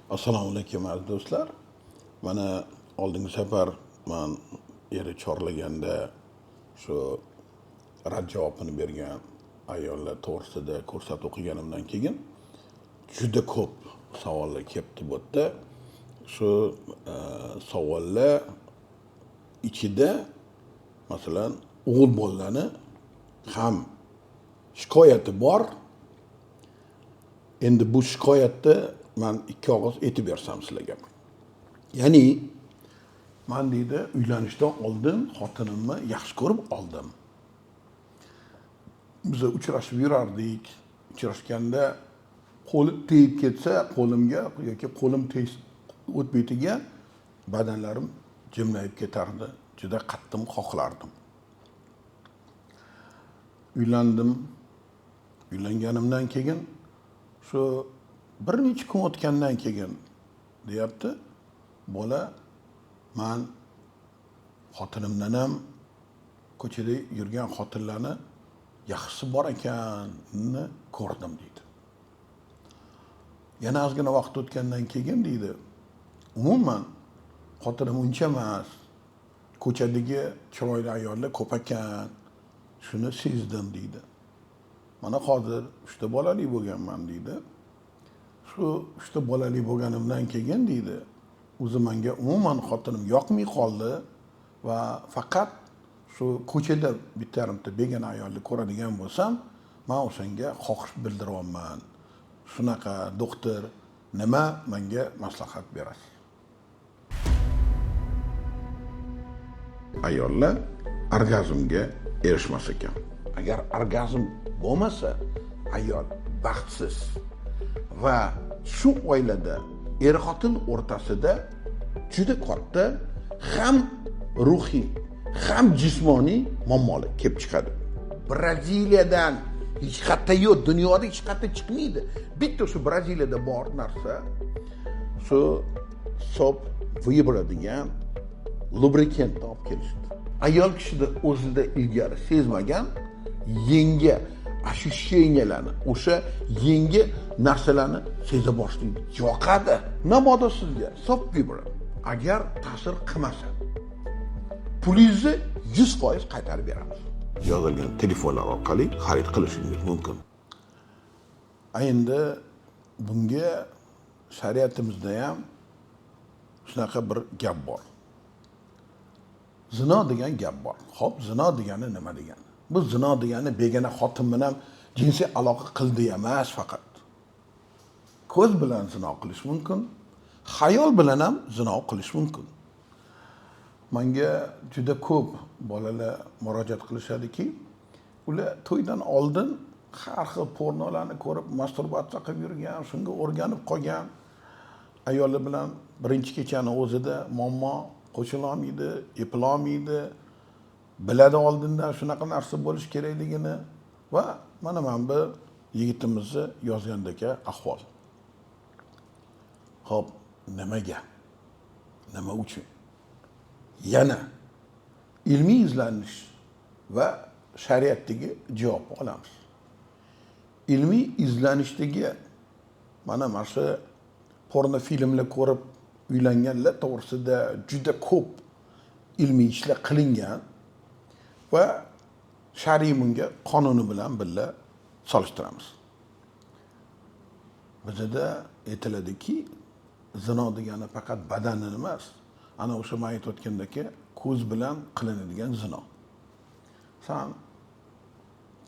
Assalomu alaykum aziz do'stlar. Mana oldingi safar men eri chorlaganda shu rad javobini bergan ayollar to'g'risida ko'rsatib o'qiganimdan keyin juda ko'p savollar kelibdi bu yerda. Shu savollar ichida masalan o'g'il bolalarni ham shikoyati bor. Endi bu shikoyatni men ikki og'iz aytib bersam sizlarga. Ya'ni men deydi uylanishdan oldin xotinimni yaxshi ko'rib oldim. Biz uchrashib yurardik. Uchrashganda qo'li tegib ketsa qo'limga yoki qo'lim o'tmaydiga badanlarim jimlayib ketardi. Juda qattiq xohlardim. Uylandim. Uylanganimdan keyin shu bir necha kun o'tgandan keyin deyapti, bola men xotinimdan ham ko'chada yurgan xotinlarni yaxshisi bor ekanini ko'rdim deydi. Yana ozgina vaqt o'tgandan keyin deydi, umuman xotinim uncha emas, ko'chadagi chiroyli ayollar ko'p ekan, shuni sezdim deydi. Mana hozir 3 ta bolali bo'lganman deydi. Shu 3 ta bolali bo'lganimdan keyin deydi, o'zi menga umuman xotinim yoqmay qoldi va faqat shu ko'chada bittarimta begona ayolni ko'radigan bo'lsam, men o'shanga xohish bildiryapman. Shunaqa doktor, nima menga maslahat berasiz? Ayollar orgazmga erishmas ekan. Agar orgazm bo'lmasa, ayol baxtsiz va shu oilada er-xotin o'rtasida juda katta ham ruhiy, ham jismoniy muammolar kelib chiqadi. Braziliyadan hech qayerda yo'q, dunyoda hech qayerda chiqmaydi. Bitta shu Braziliyada bor narsa shu sop vibradigan lubrikant olib kelishdi. Ayol kishida o'zida ilgari sezmagan yangi ощущениyalarni, o'sha yangi narsalarni seza boshlaydi. Yoqadi. Namoda sizga sop vibrant agar ta'sir qilmasa, pulingizni 100% qaytarib beramiz. Yozilgan telefonlar orqali xarid qilishingiz mumkin. Endi bunga shariatimizda ham shunaqa bir gap bor. Zino degan gap bor. Xo'p, zino degani nima degani? Bu zino degani begona xotin bilan jinsiy aloqa qildi emas faqat. Ko'z bilan zino qilish mumkin, xayol bilan ham zino qilish mumkin. Menga juda ko'p bolalar murojaat qilishadiki, ular to'ydan oldin har xil pornolarni ko'rib, masturbatsiya qilib yurgan, shunga o'rganib qolgan. Ayollar bilan birinchi kechani o'zida muammo qo'shilolmaydi, eplolmaydi. Biladi oldindan shunaqa narsa bo'lish kerakligini va mana bu yigitimizni yozgandagi ahvol. Xo'p, nimaga? Nima uchun? Yana ilmiy izlanish va shariatdagi javob olamiz. Ilmiy izlanishdagi mana shu porno filmlar ko'rib uylanganlar to'g'risida juda ko'p ilmiy ishlar qilingan va shariy bunga qonuni bilan birga solishtiramiz. Bizda aytiladiki, zino degani faqat badanni emas, ana o'sha men aytib o'tgandagi ko'z bilan qilinadigan zino. Sen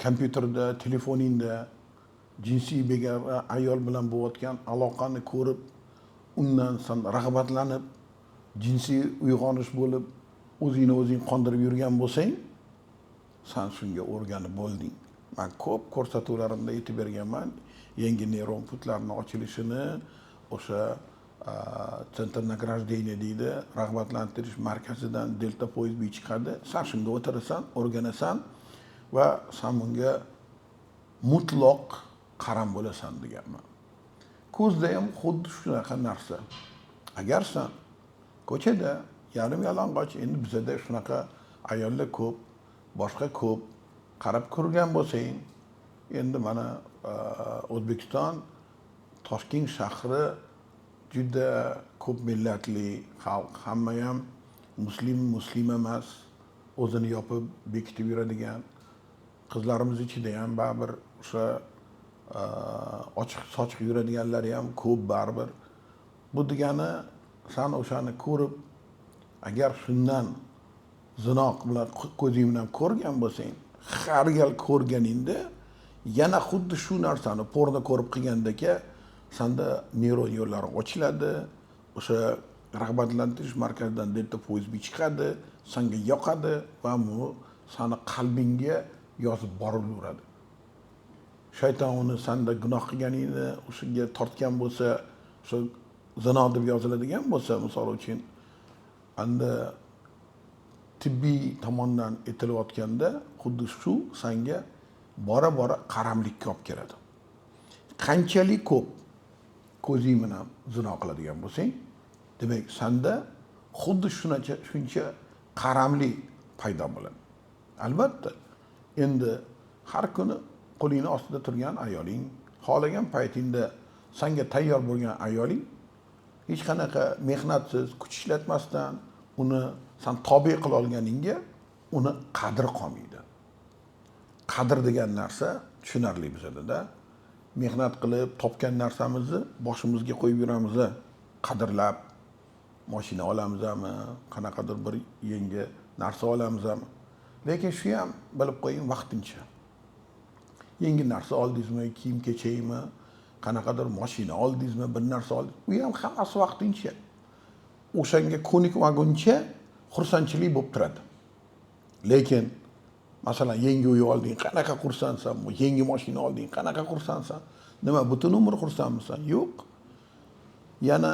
kompyuterda, telefoningda jinsiy begona ayol bilan bo'layotgan aloqani ko'rib, undan sen rag'batlanib, jinsiy uyg'onish bo'lib, o'zingni o'zing qondirib yurgan bo'lsang, sen shunga o'rganib bo'lding. Men ko'p ko'rsatuvlarimda aytib berganman, yangi neyron putlarning ochilishini, o'sha Centr nagrajдения deydi, rag'batlantirish markazidan delta poyezd chiqadi. Sen shunga o'tirasan, o'rganasan va sen bunga mutlaq qaram bo'lasan deganman. Ko'zda ham xuddi shunaqa narsa. Agar sen ko'chada yarim yalang'och, endi bizda shunaqa ayollar ko'p, boshqa ko'p qarab ko'rgan bo'lsang, endi mana O'zbekiston Toshkent shahri juda ko'p millatli xalq, hamma ham muslim emas, o'zini yopib bekitib yuradigan, qizlarimiz ichida ham baribir o'sha ochiq sochiq yuradiganlari ham ko'p baribir. Bu degani san o'shani ko'rib, agar shundan zino bilan ko'zing bilan ko'rgan bo'lsang, har gal ko'rganingda yana xuddi shu narsani porno ko'rib qilgandaka sanda neyron yo'llari ochiladi, o'sha rag'batlantirish markazidan delta poyezd chiqadi, senga yoqadi va bu sani qalbingga yozib borilaveradi. Shayton uni sanda gunoh qilganingni o'shaga tortgan bo'lsa, o'sha zino deb yoziladigan bo'lsa, misol uchun, endi tibbiy tomondan aytilayotganda xuddi shu senga bora qaramlikka olib keladi. Qanchalik ko'p ko'zing bilan zino qiladigan bo'lsang, demak sanda xuddi shuncha qaramlik paydo bo'ladi. Albatta, endi har kuni qo'lingni ostida turgan ayoling, xohlagan paytingda senga tayyor bo'lgan ayoling hech qanaqa mehnatsiz, kuch ishlatmasdan uni sen tobe qila olganingga uni qadri qolmaydi. Qadr degan narsa tushunarli bizada. Mehnat qilib topgan narsamizni boshimizga qo'yib yuramiz, qadrlab mashina olamizmi, qanaqadir bir yangi narsa olamizmi. Lekin shu ham bilib qo'ying, vaqtincha. Yangi narsa oldingizmi, kiyim-kechakmi, qanaqadir mashina oldingizmi, bir narsa oldingiz, u ham hammasi vaqtincha. O'shanga ko'nikmaguncha xursandchilik bo'lib turadi. Lekin masalan, yangi uy olding, qanaqa xursandsan, yangi mashina olding, qanaqa xursandsan? Nima, butun umr xursandmisan? Yo'q. Yana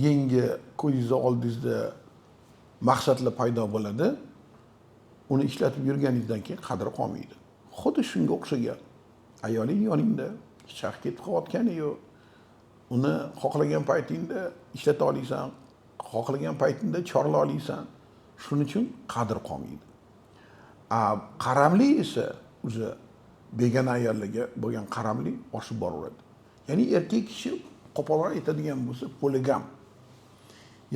yangi ko'zingizga oldingizda maqsadlar paydo bo'ladi. Uni ishlatib yurganingizdan keyin qadri qolmaydi. Xuddi shunga o'xshagan. Ayoling yoningda, hech vaqt ketib qolayotgani yo'q. Uni xohlagan paytingda ishlata olasan, xohlagan paytingda chorla olasan. Shuning uchun qadr qolmaydi. Qaramlik esa o'zi begona ayollarga bo'lgan qaramlik oshib boraveradi. Ya'ni erkak kishi qo'polroq aytadigan bo'lsa, poligam.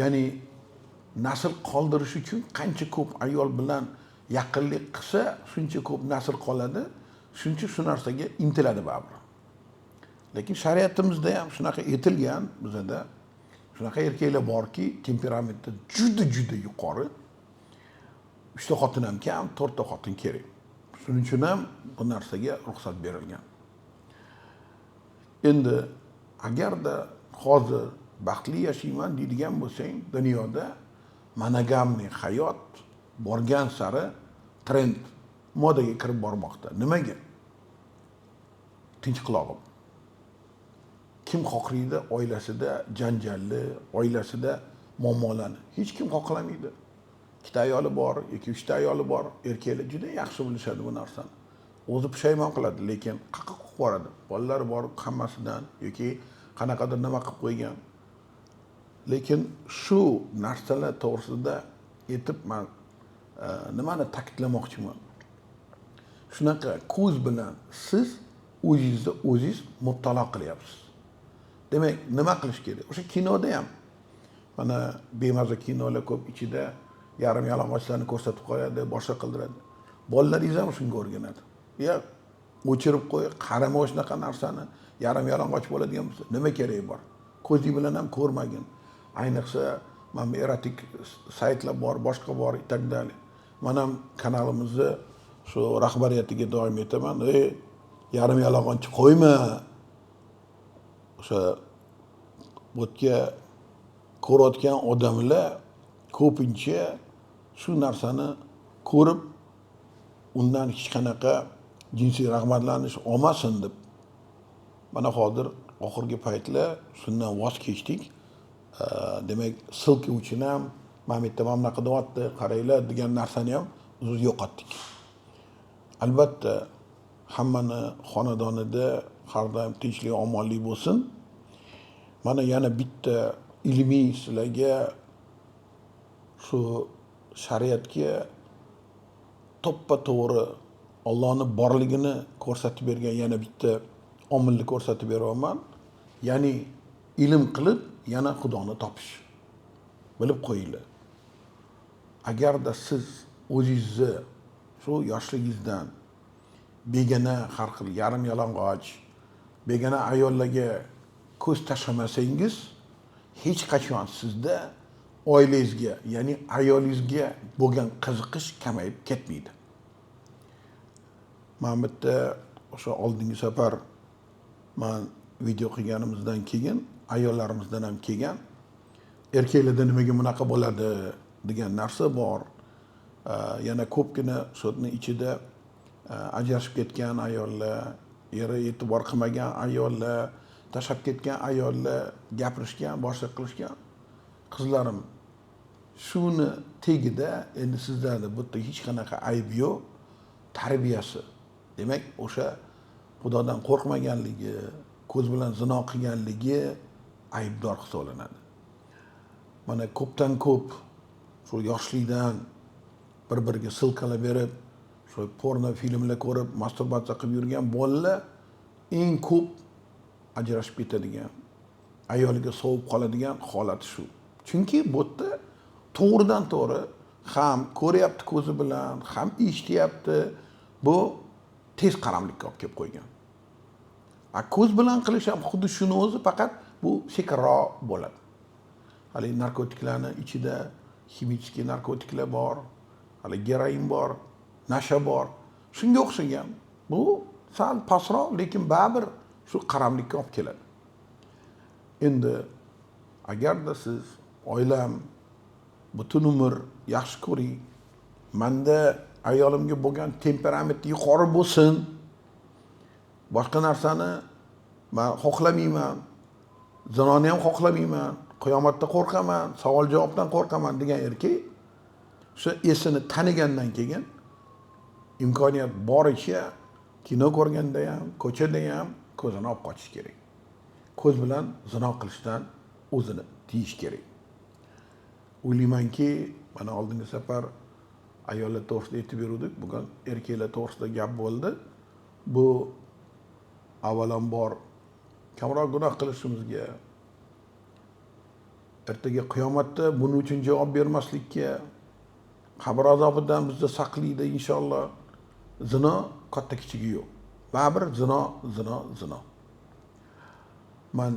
Ya'ni nasl qoldirish uchun qancha ko'p ayol bilan yaqinlik qilsa, shuncha ko'p nasl qoladi, shuncha shu narsaga intiladi baribir. Lekin shariatimizda ham shunaqa aytilgan, bizada shunaqa erkaklar borki, temperamenti juda yuqori. 3 ta xotin ham kam, 4 ta xotin kerak. Shuning uchun ham bu narsaga ruxsat berilgan. Endi agarda hozir baxtli yashayman deydigan bo'lsang, dunyoda monogamniy hayot borgan sari trend modaga kirib bormoqda. Nimaga? Tinch qulog'im. Kim xohlaydi oilasida janjalli, oilasida muammolarni? Hech kim xohlamaydi. 2 ta ayoli bor, 2-3 ta ayoli bor, erkaklar juda yaxshi bilishadi bu narsani. O'zi pushaymon qiladi, lekin qaqa qilib boradi. Bolalari bor hammasidan yoki qanaqadir nima qilib qo'ygan. Lekin shu narsalar to'g'risida aytib men nimani ta'kidlamoqchiman. Shunaqa ko'z bilan siz o'zingizni o'zingiz muttalo qilyapsiz. Demak, nima qilish kerak? O'sha kinoda ham mana bemaza kinolar ko'p, ichida yarim yalang'ochlarni ko'rsatib qo'yadi, boshqa qildiradi. Bolalaringiz ham shunga o'rganadi. O'chirib qo'y, qarama shunaqa narsani, yarim yalang'och bo'ladigan bo'lsa, nima keragi bor? Ko'zingiz bilan ham ko'rmagin. Ayniqsa mana erotik saytlar bor, boshqa bor, itagdali. Men ham kanalimizni shu rahbariyatiga doim aytaman, yarim yalang'och qo'yma. O'sha bo'tga ko'rayotgan odamlar ko'pincha shu narsani ko'rib, undan hech qanaqa jinsiy rag'batlanish olmasin deb. Mana hozir oxirgi paytlar shundan voz kechdik. Demak, silki uchun ham mana bu yerda mana qilyapti, qaranglar degan narsani ham o'zi yo'qotdik. Albatta, hammani xonadonida har doim tinchlik, omonlik bo'lsin. Mana yana bitta ilmiy sizlarga shu shariatga to'ppa-to'g'ri Allohning borligini ko'rsatib bergan yana bitta omilni ko'rsatib beraman. Ya'ni ilm qilib yana Xudoni topish. Bilib qo'yinglar. Agarda siz o'zingizni shu yoshligingizdan begona har xil yarim yalang'och, begona ayollarga ko'z tashlamasangiz, hech qachon sizda oilangizga, ya'ni ayolingizga bo'lgan qiziqish kamayib ketmaydi. Men bitta o'sha oldingi safar men video qilganimizdan keyin ayollarimizdan ham kelgan, erkaklarda nimaga bunaqa bo'ladi degan narsa bor. Yana ko'pgina sotning ichida ajrashib ketgan ayollar, eri e'tibor qilmagan ayollar, tashlab ketgan ayollar gapirishgan, boshqa qilishgan. Qizlarim, shuni tegida endi sizlarda bu yerda hech qanaqa ayb yo'q, tarbiyasi. Demak, o'sha Xudodan qo'rqmaganligi, ko'z bilan zino qilganligi aybdor hisoblanadi. Mana ko'pdan ko'p shu yoshlikdan bir-biriga silkalab berib, shu porno filmlar ko'rib, masturbatsiya qilib yurgan bolalar eng ko'p ajrashib ketadigan, ayoliga sovib qoladigan holati shu. Chunki bu yerda to'g'ridan to'g'ri ham ko'ryapti ko'zi bilan, ham eshityapti. Bu tez qaramlikka olib kelib qo'ygan. Ko'z bilan qilish ham xuddi shuni o'zi, faqat bu sekinroq bo'ladi. Hali narkotiklarning ichida ximический narkotiklar bor, hali geroin bor, nasha bor. Shunga o'xshagan. Bu sal pastroq, lekin baribir shu qaramlikka olib keladi. Endi agarda siz oilam butun umr yaxshi ko'ring, menda ayolimga bo'lgan temperament yuqori bo'lsin, boshqa narsani men xohlamayman, zinoni ham xohlamayman, qiyomatda qo'rqaman, savol javobdan qo'rqaman degan erkak o'sha esini tanigandan keyin imkoniyat boricha kino ko'rganda ham, ko'chada ham ko'zini olib qochish kerak. Ko'z bilan zino qilishdan o'zini tiyish kerak. O'ylaymanki, mana oldingi safar ayollar to'g'risida aytib berdik, bugun erkaklar to'g'risida gap bo'ldi. Bu avvalambor kamroq gunoh qilishimizga, ertaga qiyomatda buning uchun javob bermaslikka, qabr azobidan bizni saqlaydi inshaalloh. Zino katta kichigi yo'q. Baribir zino. Men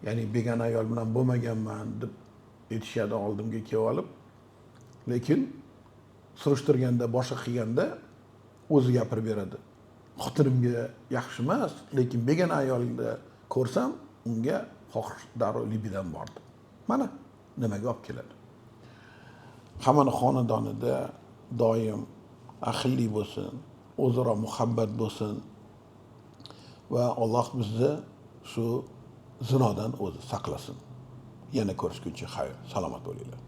ya'ni begona ayol bilan bo'lmaganman deb aytishadi oldimga kelib olib. Lekin surishtirganda, boshqa qilganda o'zi gapirib beradi. Xotinimga yaxshi emas, lekin begona ayolni ko'rsam, unga xohish darrov libidan bordi. Mana nimaga olib keladi. Hammaning xonadonida doim ahillik bo'lsin, o'zaro muhabbat bo'lsin va Alloh bizni shu zinodan o'zi saqlasin. Yana ko'rishguncha xayr, salomat bo'linglar.